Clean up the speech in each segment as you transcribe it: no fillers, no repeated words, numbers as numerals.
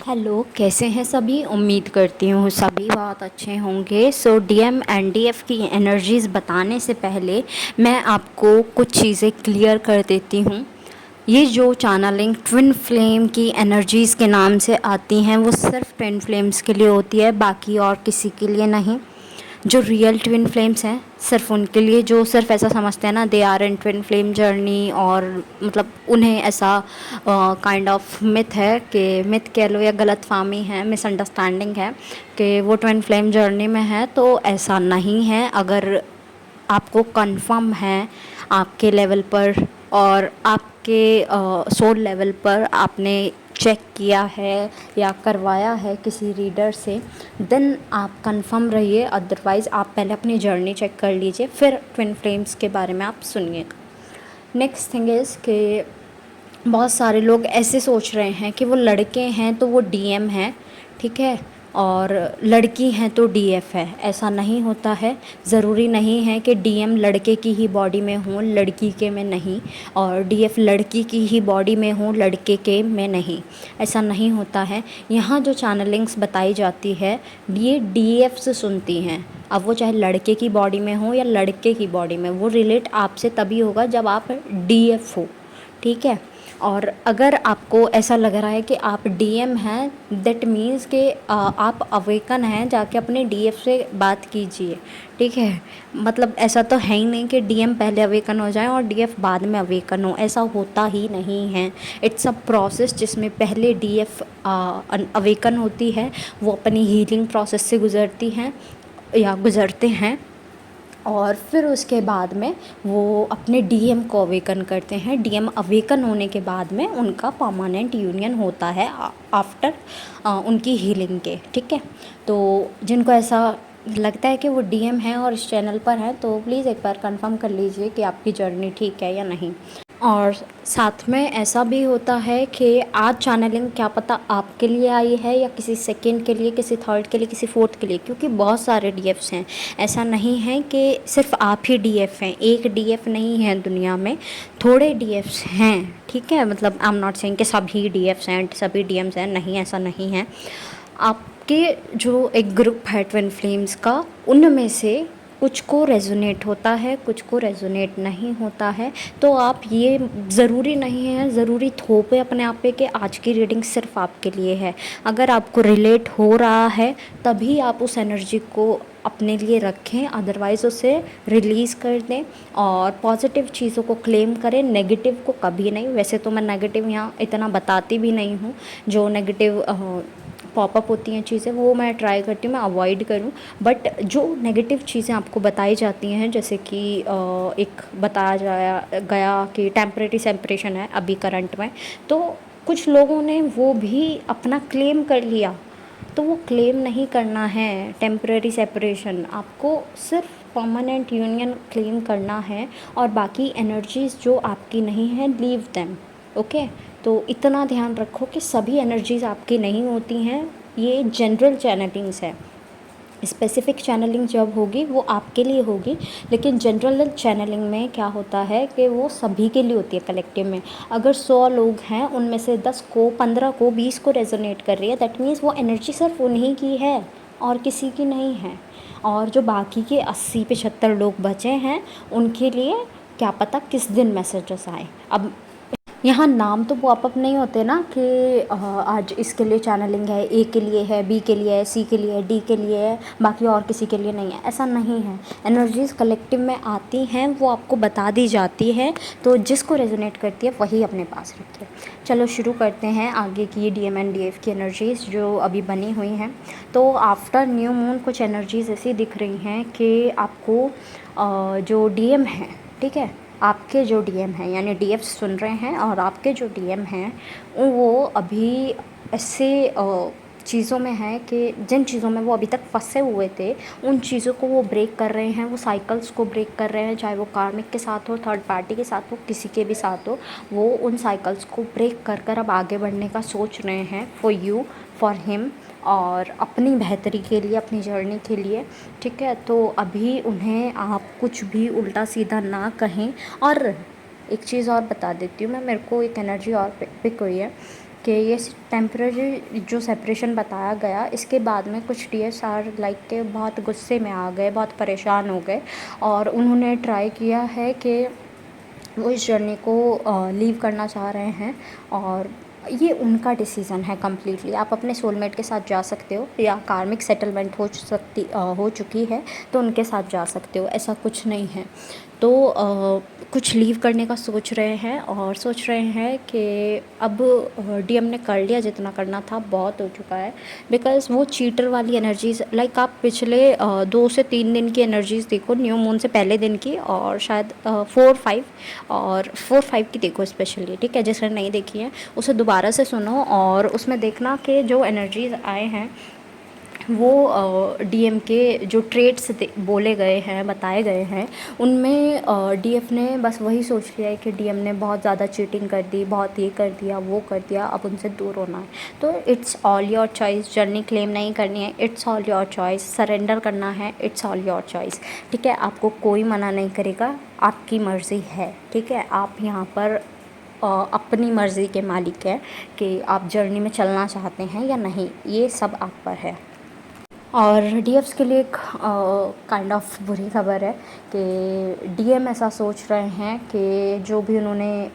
Hello, कैसे हैं सभी। उम्मीद करती हूँ सभी बहुत अच्छे होंगे। डीएम एंड डीएफ की एनर्जीज़ बताने से पहले मैं आपको कुछ चीज़ें क्लियर कर देती हूँ। ये जो चैनलिंग ट्विन फ्लेम की एनर्जीज़ के नाम से आती हैं वो सिर्फ ट्विन फ्लेम्स के लिए होती है, बाकी और किसी के लिए नहीं। जो रियल ट्विन फ्लेम्स हैं सिर्फ उनके लिए, जो सिर्फ ऐसा समझते हैं ना they are in twin flame journey, और मतलब उन्हें ऐसा काइंड ऑफ मिथ है कि मिथ कह लो या गलत फ़हमी है, मिसअंडरस्टैंडिंग है कि वो ट्विन फ्लेम जर्नी में है। तो ऐसा नहीं है। अगर आपको कंफर्म है आपके लेवल पर और आपके सोल लेवल पर आपने चेक किया है या करवाया है किसी रीडर से, देन आप कंफर्म रहिए। अदरवाइज़ आप पहले अपनी जर्नी चेक कर लीजिए, फिर ट्विन फ्लेम्स के बारे में आप सुनिएगा। नेक्स्ट थिंग इज़ कि बहुत सारे लोग ऐसे सोच रहे हैं कि वो लड़के हैं तो वो डीएम है, ठीक है, और लड़की हैं तो डीएफ है। ऐसा नहीं होता है। ज़रूरी नहीं है कि डीएम लड़के की ही बॉडी में हो, लड़की के में नहीं, और डीएफ लड़की की ही बॉडी में हो, लड़के के में नहीं। ऐसा नहीं होता है। यहाँ जो चैनलिंग्स बताई जाती है ये डीएफ से सुनती हैं। अब वो चाहे लड़के की बॉडी में हो या लड़के की बॉडी में, वो रिलेट आपसे तभी होगा जब आप डीएफ हो, ठीक है। और अगर आपको ऐसा लग रहा है कि आप डीएम हैं, दैट मीन्स कि आप अवेकन हैं, जाके अपने डीएफ से बात कीजिए, ठीक है। मतलब ऐसा तो है ही नहीं कि डीएम पहले अवेकन हो जाए और डीएफ बाद में अवेकन हो, ऐसा होता ही नहीं है। इट्स अ प्रोसेस जिसमें पहले डीएफ अवेकन होती है, वो अपनी हीलिंग प्रोसेस से गुज़रती हैं या गुज़रते हैं, और फिर उसके बाद में वो अपने डीएम को अवेकन करते हैं। डीएम अवेकन होने के बाद में उनका परमानेंट यूनियन होता है आफ्टर उनकी हीलिंग के, ठीक है। तो जिनको ऐसा लगता है कि वो डीएम है और इस चैनल पर हैं, तो प्लीज़ एक बार कंफर्म कर लीजिए कि आपकी जर्नी ठीक है या नहीं। और साथ में ऐसा भी होता है कि आज चैनलिंग क्या पता आपके लिए आई है या किसी सेकंड के लिए, किसी थर्ड के लिए, किसी फोर्थ के लिए, क्योंकि बहुत सारे डीएफ्स हैं। ऐसा नहीं है कि सिर्फ आप ही डीएफ हैं, एक डीएफ नहीं है दुनिया में, थोड़े डीएफ्स हैं, ठीक है। मतलब आई एम नॉट सेइंग कि सभी डीएफ्स हैं, सभी डीएम्स हैं, नहीं, ऐसा नहीं है। आपके जो एक ग्रुप है ट्विन फ्लेम्स का, उनमें से कुछ को रेजोनेट होता है, कुछ को रेजोनेट नहीं होता है। तो आप ये ज़रूरी नहीं है, ज़रूरी थोपे अपने आप पे कि आज की रीडिंग सिर्फ आपके लिए है। अगर आपको रिलेट हो रहा है तभी आप उस एनर्जी को अपने लिए रखें, अदरवाइज़ उसे रिलीज़ कर दें और पॉजिटिव चीज़ों को क्लेम करें, नेगेटिव को कभी नहीं। वैसे तो मैं नेगेटिव यहाँ इतना बताती भी नहीं हूँ, जो नेगेटिव पॉपअप होती हैं चीज़ें वो मैं ट्राई करती हूँ मैं अवॉइड करूँ। बट जो नेगेटिव चीज़ें आपको बताई जाती हैं, जैसे कि एक बताया गया कि टेम्परेरी सेपरेशन है अभी करंट में, तो कुछ लोगों ने वो भी अपना क्लेम कर लिया। तो वो क्लेम नहीं करना है टेम्परेरी सेपरेशन, आपको सिर्फ परमानेंट यूनियन क्लेम करना है, और बाकी एनर्जीज़ जो आपकी नहीं है, लीव देम, ओके। तो इतना ध्यान रखो कि सभी एनर्जीज़ आपकी नहीं होती हैं, ये जनरल चैनलिंग्स है। स्पेसिफ़िक चैनलिंग जब होगी वो आपके लिए होगी, लेकिन जनरल चैनलिंग में क्या होता है कि वो सभी के लिए होती है कलेक्टिव में। अगर 100 लोग हैं, उनमें से 10 को, 15 को, 20 को रेजोनेट कर रही है, दैट मीन्स वो एनर्जी सिर्फ उन्हीं की है और किसी की नहीं है। और जो बाकी के 80-75 लोग बचे हैं, उनके लिए क्या पता किस दिन मैसेजेस आए। अब यहाँ नाम तो पॉपअप नहीं होते ना कि आज इसके लिए चैनलिंग है, ए के लिए है, बी के लिए है, सी के लिए है, डी के लिए है, बाकी और किसी के लिए नहीं है, ऐसा नहीं है। एनर्जीज़ कलेक्टिव में आती हैं, वो आपको बता दी जाती है, तो जिसको रेजोनेट करती है वही अपने पास रखिए। चलो शुरू करते हैं आगे की डीएम एंड डीएफ की एनर्जीज़ जो अभी बनी हुई हैं। तो आफ्टर न्यू मून कुछ एनर्जीज़ ऐसी दिख रही हैं कि आपको जो डीएम है, ठीक है, आपके जो डीएम हैं, यानी डीएफ सुन रहे हैं, और आपके जो डीएम हैं वो अभी ऐसे चीज़ों में है कि जिन चीज़ों में वो अभी तक फंसे हुए थे, उन चीज़ों को वो ब्रेक कर रहे हैं, वो साइकिल्स को ब्रेक कर रहे हैं, चाहे वो कार्मिक के साथ हो, थर्ड पार्टी के साथ हो, किसी के भी साथ हो, वो उन साइकिल्स को ब्रेक कर कर अब आगे बढ़ने का सोच रहे हैं, फॉर यू, फॉर हिम, और अपनी बेहतरी के लिए, अपनी जर्नी के लिए, ठीक है। तो अभी उन्हें आप कुछ भी उल्टा सीधा ना कहें। और एक चीज़ और बता देती हूँ मैं, मेरे को एक एनर्जी और पिक हुई है कि ये टेम्पररी जो सेपरेशन बताया गया, इसके बाद में कुछ डीएसआर लाइक के बहुत गुस्से में आ गए, बहुत परेशान हो गए और उन्होंने ट्राई किया है कि वो इस जर्नी को लीव करना चाह रहे हैं। और ये उनका डिसीज़न है कम्प्लीटली। आप अपने सोलमेट के साथ जा सकते हो या कार्मिक सेटलमेंट हो चुकी है तो उनके साथ जा सकते हो, ऐसा कुछ नहीं है। तो कुछ लीव करने का सोच रहे हैं और सोच रहे हैं कि अब डीएम ने कर लिया जितना करना था, बहुत हो चुका है। बिकॉज़ वो चीटर वाली एनर्जीज़ लाइक आप पिछले 2 से 3 दिन की एनर्जीज़ देखो, न्यू मून से पहले दिन की और शायद 4-5 की देखो स्पेशली, ठीक है। जिसने नहीं देखी है उसे दोबारा से सुनो और उसमें देखना कि जो एनर्जीज़ आए हैं वो डीएम के जो ट्रेट्स बोले गए हैं, बताए गए हैं, उनमें डीएफ ने बस वही सोच लिया है कि डीएम ने बहुत ज़्यादा चीटिंग कर दी, बहुत ये कर दिया, वो कर दिया, अब उनसे दूर होना है। तो it's all your choice. Journey claim नहीं करनी है, it's all your choice. Surrender करना है, इट्स ऑल योर चॉइस, ठीक है। आपको कोई मना नहीं करेगा, आपकी मर्ज़ी है, ठीक है। आप यहाँ पर अपनी मर्ज़ी के मालिक हैं कि आप जर्नी में चलना चाहते हैं या नहीं, ये सब आप पर है। और डीएफ्स के लिए एक काइंड ऑफ बुरी खबर है कि डीएम ऐसा सोच रहे हैं कि जो भी उन्होंने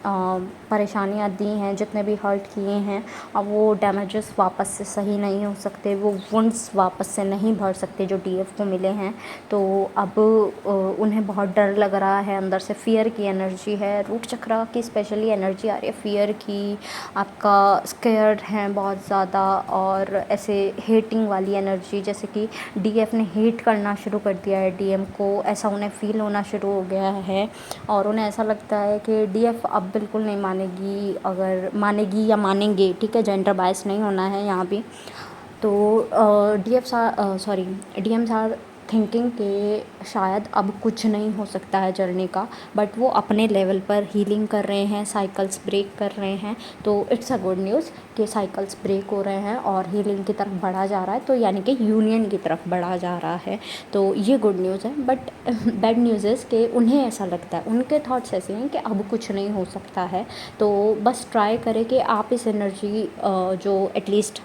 परेशानियाँ दी हैं, जितने भी हर्ट किए हैं, अब वो डैमेजेस वापस से सही नहीं हो सकते, वो वुंड्स वापस से नहीं भर सकते जो डीएफ को मिले हैं। तो अब उन्हें बहुत डर लग रहा है, अंदर से फ़ियर की एनर्जी है, रूट चक्र की स्पेशली एनर्जी आ रही है फ़ियर की। आपका स्केयर्ड हैं बहुत ज़्यादा और ऐसे हेटिंग वाली एनर्जी, जैसे कि डीएफ ने हेट करना शुरू कर दिया है डीएम को, ऐसा उन्हें फ़ील होना शुरू हो गया है। और उन्हें ऐसा लगता है कि डीएफ अब बिल्कुल नहीं मानेगी, अगर मानेगी या मानेंगे, ठीक है, जेंडर बायस नहीं होना है यहाँ भी। तो डीएम्स आर थिंकिंग कि शायद अब कुछ नहीं हो सकता है जर्नी का, बट वो अपने लेवल पर हीलिंग कर रहे हैं, साइकिल्स ब्रेक कर रहे हैं। तो इट्स अ गुड न्यूज़ कि साइकिल्स ब्रेक हो रहे हैं और हीलिंग की तरफ बढ़ा जा रहा है, तो यानी कि यूनियन की तरफ बढ़ा जा रहा है। तो ये गुड न्यूज़ है। बट बैड न्यूज़ इज़ कि उन्हें ऐसा लगता है, उनके थॉट्स ऐसे हैं कि अब कुछ नहीं हो सकता है। तो बस ट्राई करें कि आप इस एनर्जी जो एटलीस्ट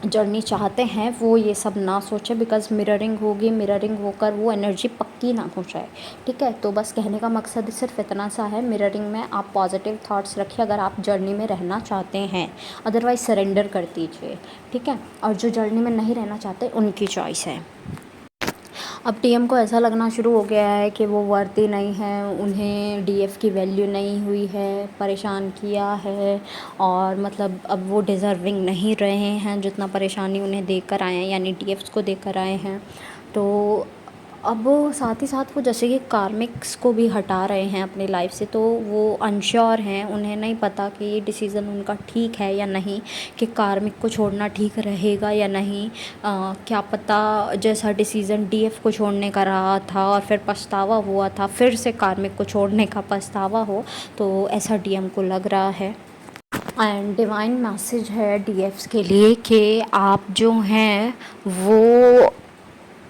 जर्नी चाहते हैं वो ये सब ना सोचें, बिकॉज़ मिररिंग होगी, मिररिंग होकर वो एनर्जी पक्की ना हो जाए, ठीक है। तो बस कहने का मकसद सिर्फ इतना सा है, मिररिंग में आप पॉजिटिव थॉट्स रखिए अगर आप जर्नी में रहना चाहते हैं, अदरवाइज़ सरेंडर कर दीजिए, ठीक है। और जो जर्नी में नहीं रहना चाहते उनकी चॉइस है। अब टीएम को ऐसा लगना शुरू हो गया है कि वो वर्दी नहीं है, उन्हें डीएफ की वैल्यू नहीं हुई है, परेशान किया है और मतलब अब वो डिज़र्विंग नहीं रहे हैं जितना परेशानी उन्हें देकर आए हैं, यानी डीएफ्स को देकर आए हैं। तो अब साथ ही साथ वो जैसे कि कार्मिक्स को भी हटा रहे हैं अपनी लाइफ से, तो वो अनश्योर हैं, उन्हें नहीं पता कि ये डिसीज़न उनका ठीक है या नहीं, कि कार्मिक को छोड़ना ठीक रहेगा या नहीं। क्या पता जैसा डिसीज़न डीएफ को छोड़ने का रहा था और फिर पछतावा हुआ था, फिर से कार्मिक को छोड़ने का पछतावा हो, तो ऐसा डीएम को लग रहा है। एंड डिवाइन मैसेज है डीएफ्स के लिए कि आप जो हैं वो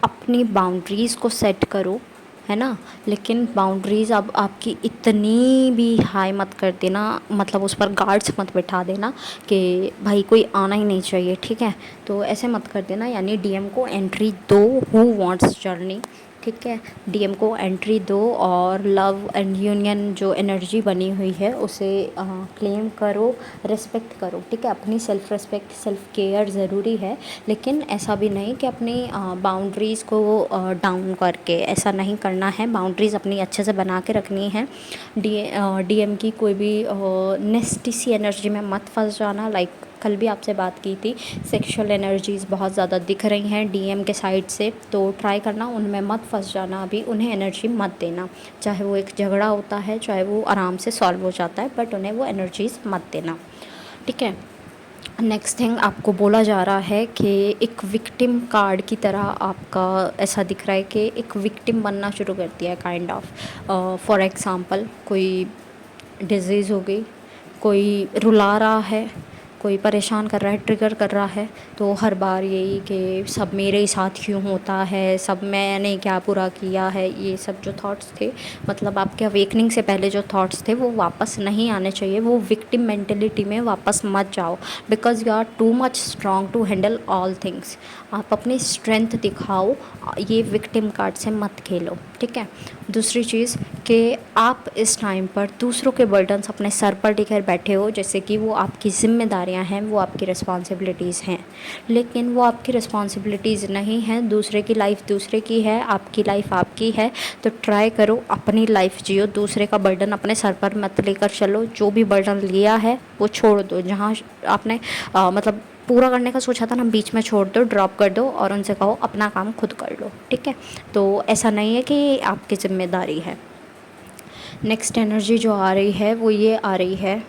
अपनी बाउंड्रीज़ को सेट करो, है ना। लेकिन बाउंड्रीज़ अब आपकी इतनी भी हाई मत कर देना, मतलब उस पर गार्ड्स मत बिठा देना कि भाई कोई आना ही नहीं चाहिए, ठीक है। तो ऐसे मत कर देना, यानी डीएम को एंट्री दो, हु वांट्स जर्नी, ठीक है। डीएम को एंट्री दो और लव एंड यूनियन जो एनर्जी बनी हुई है उसे क्लेम करो, रिस्पेक्ट करो, ठीक है। अपनी सेल्फ़ रिस्पेक्ट, सेल्फ़ केयर ज़रूरी है, लेकिन ऐसा भी नहीं कि अपनी बाउंड्रीज़ को डाउन करके, ऐसा नहीं करना है। बाउंड्रीज़ अपनी अच्छे से बना के रखनी है। डीएम की कोई भी नेस्टी सी एनर्जी में मत फंस जाना। लाइक कल भी आपसे बात की थी, सेक्सुअल एनर्जीज़ बहुत ज़्यादा दिख रही हैं डीएम के साइड से, तो ट्राई करना उनमें मत फंस जाना, अभी उन्हें एनर्जी मत देना। चाहे वो एक झगड़ा होता है, चाहे वो आराम से सॉल्व हो जाता है, बट उन्हें वो एनर्जीज़ मत देना, ठीक है। नेक्स्ट थिंग आपको बोला जा रहा है कि एक विक्टिम कार्ड की तरह आपका ऐसा दिख रहा है कि एक विक्टिम बनना शुरू कर दिया है काइंड ऑफ। फॉर एग्ज़ाम्पल कोई डिजीज़ हो गई, कोई रुला रहा है, कोई परेशान कर रहा है, ट्रिगर कर रहा है, तो हर बार यही कि सब मेरे ही साथ क्यों होता है, सब मैंने क्या बुरा किया है, ये सब जो थॉट्स थे, मतलब आपके अवेकनिंग से पहले जो थॉट्स थे वो वापस नहीं आने चाहिए। वो विक्टिम मेंटेलिटी में वापस मत जाओ, because you are too much strong to handle all things. आप अपनी स्ट्रेंथ दिखाओ, ये विक्टिम कार्ड से मत खेलो, ठीक है। दूसरी चीज़ कि आप इस टाइम पर दूसरों के बर्डन्स अपने सर पर लेकर बैठे हो, जैसे कि वो आपकी ज़िम्मेदारियां हैं, वो आपकी रिस्पॉन्सिबिलिटीज़ हैं, लेकिन वो आपकी रिस्पॉन्सिबिलिटीज़ नहीं हैं। दूसरे की लाइफ दूसरे की है, आपकी लाइफ आपकी है। तो ट्राई करो अपनी लाइफ जियो, दूसरे का बर्डन अपने सर पर मत लेकर चलो। जो भी बर्डन लिया है वो छोड़ दो, जहाँ आपने मतलब पूरा करने का सोचा था ना, बीच में छोड़ दो, ड्रॉप कर दो और उनसे कहो अपना काम खुद कर लो, ठीक है। तो ऐसा नहीं है कि आपकी ज़िम्मेदारी है। नेक्स्ट एनर्जी जो आ रही है वो ये आ रही है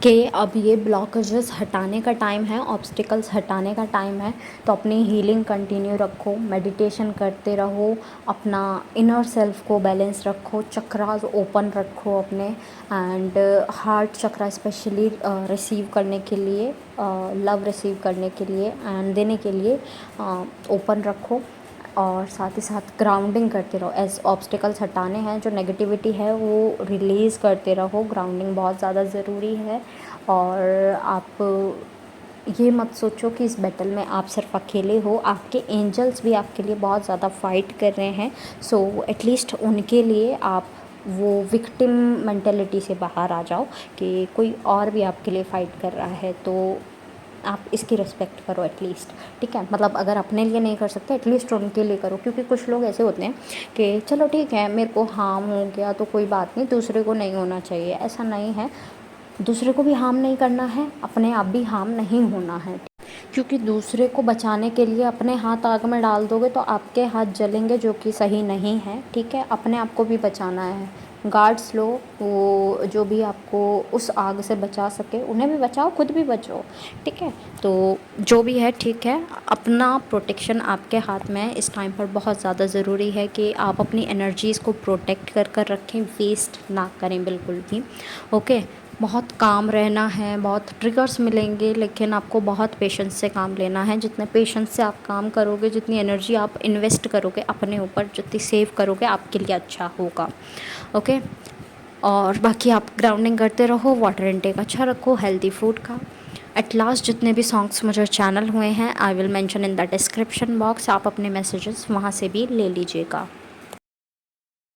कि अब ये ब्लॉकेजेस हटाने का टाइम है, ऑब्स्टिकल्स हटाने का टाइम है। तो अपनी हीलिंग कंटिन्यू रखो, मेडिटेशन करते रहो, अपना इनर सेल्फ को बैलेंस रखो, चक्रास ओपन रखो अपने, and heart chakra specially receive करने के लिए, लव रिसीव करने के लिए एंड देने के लिए ओपन रखो। और साथ ही साथ ग्राउंडिंग करते रहो। एज ऑब्स्टिकल्स हटाने हैं, जो नेगेटिविटी है वो रिलीज़ करते रहो। ग्राउंडिंग बहुत ज़्यादा ज़रूरी है। और आप ये मत सोचो कि इस बैटल में आप सिर्फ अकेले हो, आपके एंजल्स भी आपके लिए बहुत ज़्यादा फ़ाइट कर रहे हैं। सो एटलीस्ट उनके लिए आप वो विक्टिम मेंटेलिटी से बाहर आ जाओ कि कोई और भी आपके लिए फ़ाइट कर रहा है, तो आप इसकी रिस्पेक्ट करो एटलीस्ट, ठीक है। मतलब अगर अपने लिए नहीं कर सकते, एटलीस्ट उनके लिए करो। क्योंकि कुछ लोग ऐसे होते हैं कि चलो ठीक है, मेरे को हार्म हो गया तो कोई बात नहीं, दूसरे को नहीं होना चाहिए। ऐसा नहीं है, दूसरे को भी हार्म नहीं करना है, अपने आप भी हार्म नहीं होना है। क्योंकि दूसरे को बचाने के लिए अपने हाथ आग में डाल दोगे तो आपके हाथ जलेंगे, जो कि सही नहीं है, ठीक है। अपने आप को भी बचाना है। गार्ड्स लो, वो जो भी आपको उस आग से बचा सके उन्हें भी बचाओ, खुद भी बचो, ठीक है। तो जो भी है ठीक है, अपना प्रोटेक्शन आपके हाथ में है। इस टाइम पर बहुत ज़्यादा ज़रूरी है कि आप अपनी एनर्जीज़ को प्रोटेक्ट कर कर रखें, वेस्ट ना करें बिल्कुल भी, ओके। बहुत काम रहना है, बहुत ट्रिगर्स मिलेंगे, लेकिन आपको बहुत पेशेंस से काम लेना है। जितने पेशेंस से आप काम करोगे, जितनी एनर्जी आप इन्वेस्ट करोगे अपने ऊपर, जितनी सेव करोगे, आपके लिए अच्छा होगा, ओके। और बाकी आप ग्राउंडिंग करते रहो, वाटर इनटेक अच्छा रखो, हेल्दी फूड का। एट लास्ट जितने भी सॉन्ग्स मुझे चैनल हुए हैं, I will mention in the description box, आप अपने मैसेजेस वहाँ से भी ले लीजिएगा।